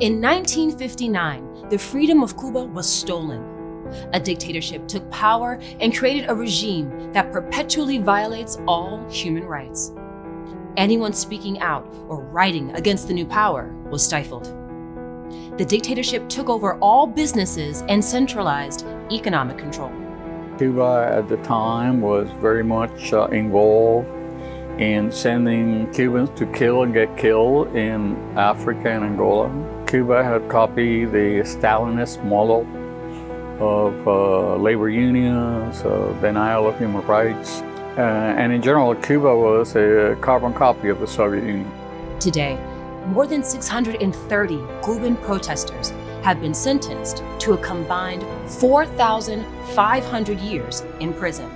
In 1959, the freedom of Cuba was stolen. A dictatorship took power and created a regime that perpetually violates all human rights. Anyone speaking out or writing against the new power was stifled. The dictatorship took over all businesses and centralized economic control. Cuba at the time was very much involved in sending Cubans to kill and get killed in Africa and Angola. Cuba had copied the Stalinist model of labor unions, denial of human rights, and in general, Cuba was a carbon copy of the Soviet Union. Today, more than 630 Cuban protesters have been sentenced to a combined 4,500 years in prison.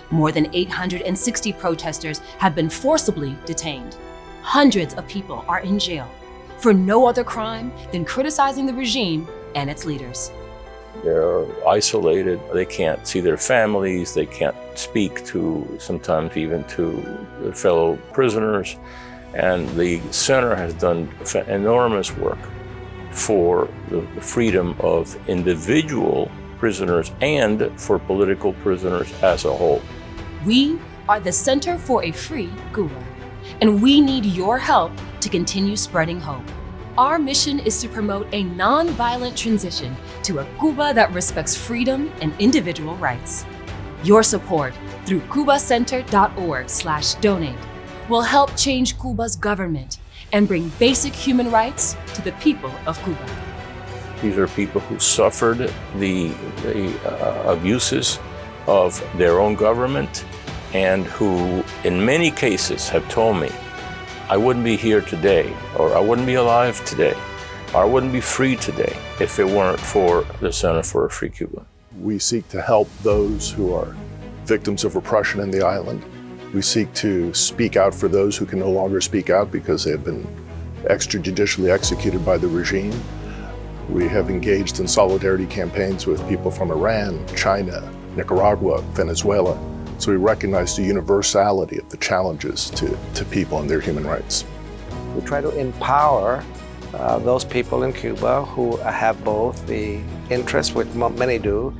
More than 860 protesters have been forcibly detained. Hundreds of people are in jail for no other crime than criticizing the regime and its leaders. They're isolated, they can't see their families, they can't speak to, sometimes even to their fellow prisoners. And the center has done enormous work for the freedom of individual prisoners and for political prisoners as a whole. We are the Center for a Free Cuba, and we need your help to continue spreading hope. Our mission is to promote a non-violent transition to a Cuba that respects freedom and individual rights. Your support through cubacenter.org/donate will help change Cuba's government and bring basic human rights to the people of Cuba. These are people who suffered the abuses of their own government and who, in many cases, have told me, I wouldn't be here today, or I wouldn't be alive today, or I wouldn't be free today if it weren't for the Center for a Free Cuba. We seek to help those who are victims of repression in the island. We seek to speak out for those who can no longer speak out because they have been extrajudicially executed by the regime. We have engaged in solidarity campaigns with people from Iran, China, Nicaragua, Venezuela. So we recognize the universality of the challenges to people and their human rights. We try to empower those people in Cuba who have both the interest, which many do,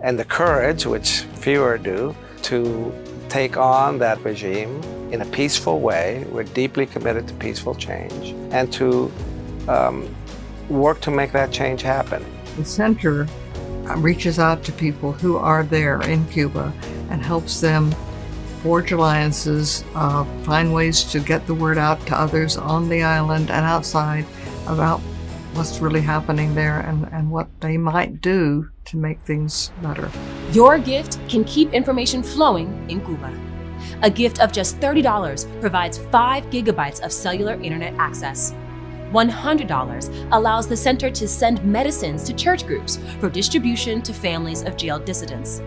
and the courage, which fewer do, to take on that regime in a peaceful way. We're deeply committed to peaceful change and to work to make that change happen. The center reaches out to people who are there in Cuba and helps them forge alliances, find ways to get the word out to others on the island and outside about what's really happening there and what they might do to make things better. Your gift can keep information flowing in Cuba. A gift of just $30 provides 5 gigabytes of cellular internet access. $100 allows the center to send medicines to church groups for distribution to families of jailed dissidents.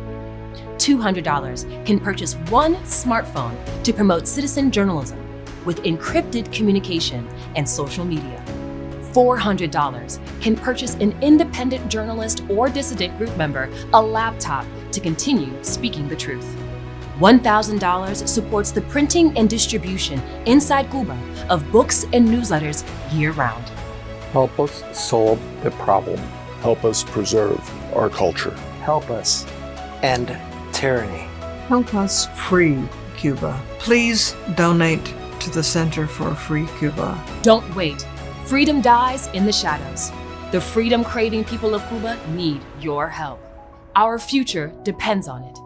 $200 can purchase 1 smartphone to promote citizen journalism with encrypted communication and social media. $400 can purchase an independent journalist or dissident group member a laptop to continue speaking the truth. $1,000 supports the printing and distribution inside Cuba of books and newsletters year-round. Help us solve the problem. Help us preserve our culture. Help us end tyranny. Help us free Cuba. Please donate to the Center for a Free Cuba. Don't wait. Freedom dies in the shadows. The freedom-craving people of Cuba need your help. Our future depends on it.